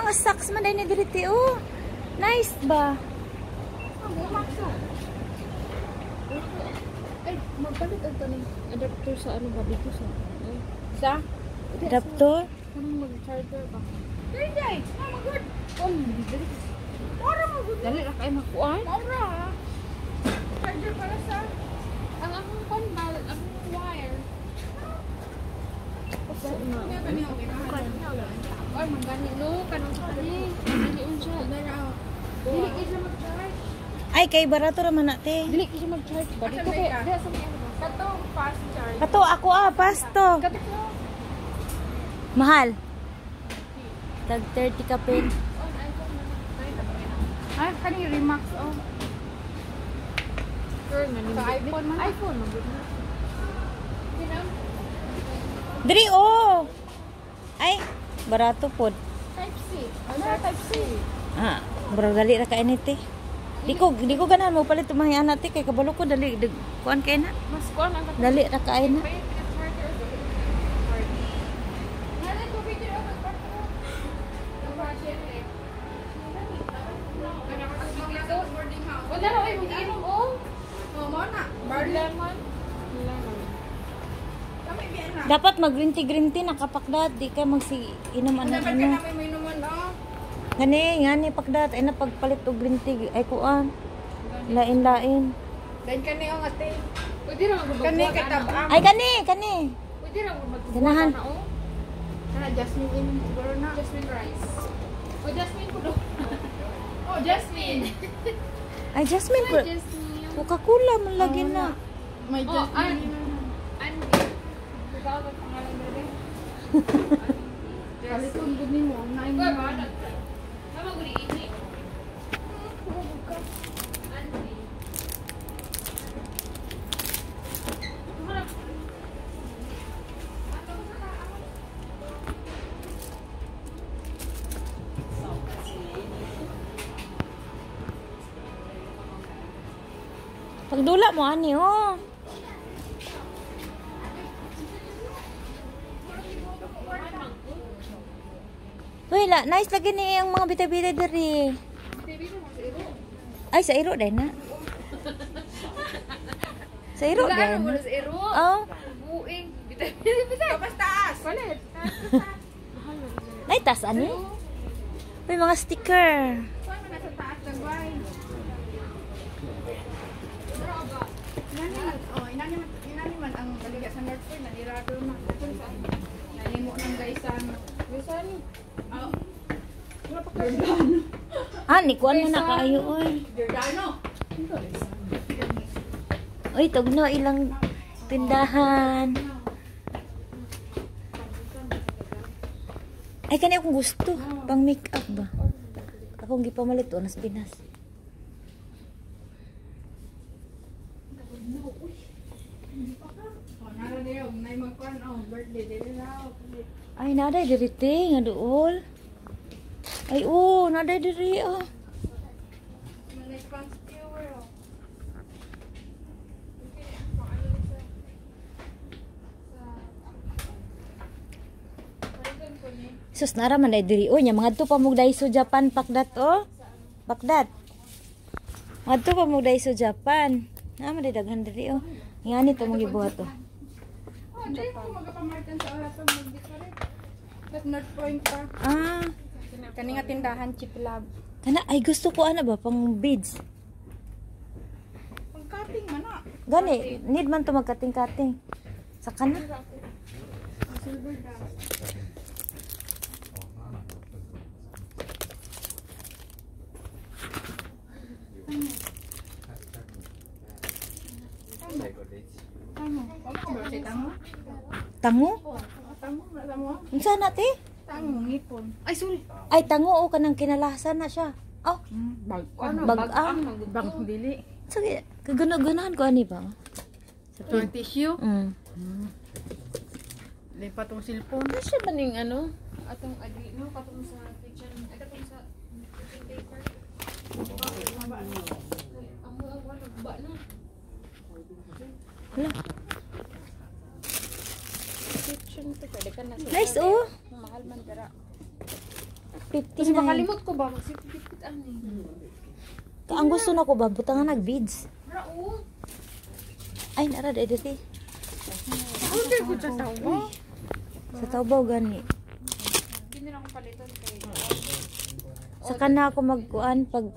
mga socks man dahil na diriti. Oh, nice ba? Ay, magpalit ang tanong adapter sa ano ba dito sa? Sa? Adapter? Kanang mag-charger ba? Day, good. Oh, dali. Mura mo good. Dali ra kay makuan. Mura. Charger para sa ang akong panbal, ang wire. Ay, manggani no, kanang kani. Dili unsa dara. Dili kay mag-charge. Ay, kay barato raman nate. Dili kay mag-charge ba? Dito kay diha sa may kato fast charge. Kato ako pasto. Kato ko. Mahal. Tag 30 ka pin. Ay, kani Remax oh. Sure, sa iPhone man. iPhone man gud na. Diri oh. Ay, barato pod. Type C. Ano type C? Ah, murag dali ra ka init eh. Di ko ganahan mo palit tumahi anak ti kay kabalo ko dali kuan kay na. Mas kuan ang Dali ra ka na. Wala na ay mag-inom oh. Mo na. Bar lemon. Kami biyan na. Dapat mag-green tea nakapakdat di kay inom ano. Dapat ka namin may inuman oh. Ngani pakdat ay na pagpalit og green tea ay kuan. Lain-lain. Dan kani ang ate. Pwede ra mag kani katabang. Ay kani. Pwede ra mag Ganahan. Kana jasmine in siguro na. Jasmine rice. O jasmine ko do. Oh, jasmine. Ay Jasmine po. Coca-Cola man lagi na. May jasmine. Andy. Ikaw ang pangalan mo rin. Kalitong gud nimo na imo. Tama gud ini. Andy. Pagdula mo ani oh. Wala, nice lagi ni ang mga bita-bita diri. Ay sa iro din na. Sa iro din. Sa iro. Oh. Buing. Bita. Kapas taas. Palit. Nay tas ani. May mga sticker. Saan na sa taas ng bay? Inani man ang baliga sa North Point, nanirado man. Nanimo ng gaysan. Gaysan? Giordano. Ani kuan man na kaayo oy. Giordano. Oy tugno ilang tindahan. Ay kani akong gusto, pang make-up ba? Akong gipamalit o nas Pinas. Ay, naday diri te, nga dool. Ay, oh, naday diri, ah. Sus, nara man day diri. Oh, nya mga to pa mong Daiso Japan, pakdat, oh. Pakdat. Mga to pa mong Daiso Japan. Naman day daghan diri, oh. Nga nito mong gibuhat, oh. Hindi ko magapamarkan sa oras ang mag-decorate. At North Point pa. Ah. Kani nga tindahan, Cheap Lab. Kana, ay gusto ko ano ba, pang beads. Pang cutting man na. Gani, need man to magkating-kating. Sa kana. Silver dust. Tango? Tango? Tango? Tango? Unsa na te? Tango, ngipon. Ay, sorry. Ay, tango o kanang kinalasan na siya. Oh, Bag-ang. Bag dili. sige, kagana-ganahan ko ani ba? Sa Yung tissue. Lipat tong cellphone. Ano siya ba ning ano? Atong adi, no? Katong sa kitchen. Ay, katong sa kitchen paper. Amo ang wala ba na. Hala. Kitchen to pwede ka na. Nice oh. Mahal man dara. 50 na makalimot ko ba? Magsipit-pit ani. Ang gusto na ko ba, butangan nag-beads. Rao. Ay, nara, dito. Order ko sa tawa. Sa Taubao gani. Hindi na ako palitan kay. Saka na ako magkuan pag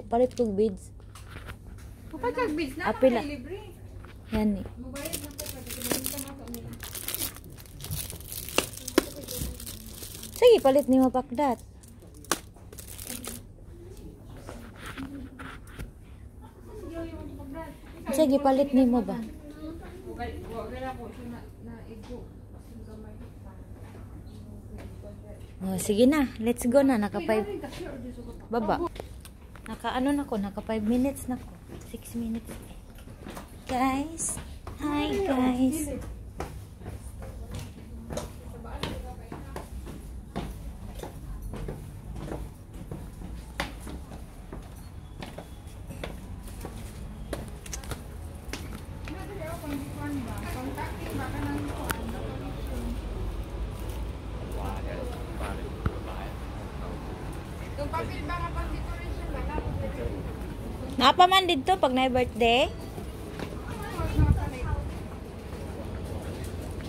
palit kong beads. Kapag kag-bids na, Apila. libre. Yan ni. Mabayad na ko kasi kumita na ako nila. Sige, palit ni mo pakdat. Sige, palit ni mo ba? Oh, sige na, let's go na. Naka 5 baba. Naka ano na ko, naka 5 minutes na ko. 6 minutes. Guys, hi guys. Yung papel ba kapag decoration ba? Napa man dito pag na birthday?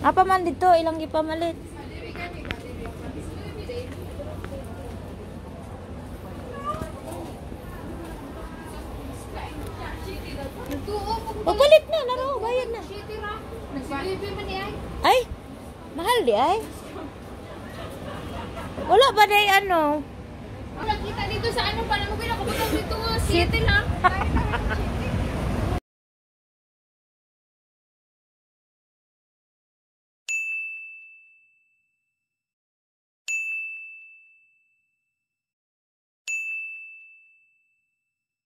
Napa man dito ilang gipamalit? Papalit na, naro, bayad na. Nagsilipin man niya. Ay, mahal di ay. Wala ba day ano? Wala kita dito sa ano pa naman pinakabutang dito. City lang.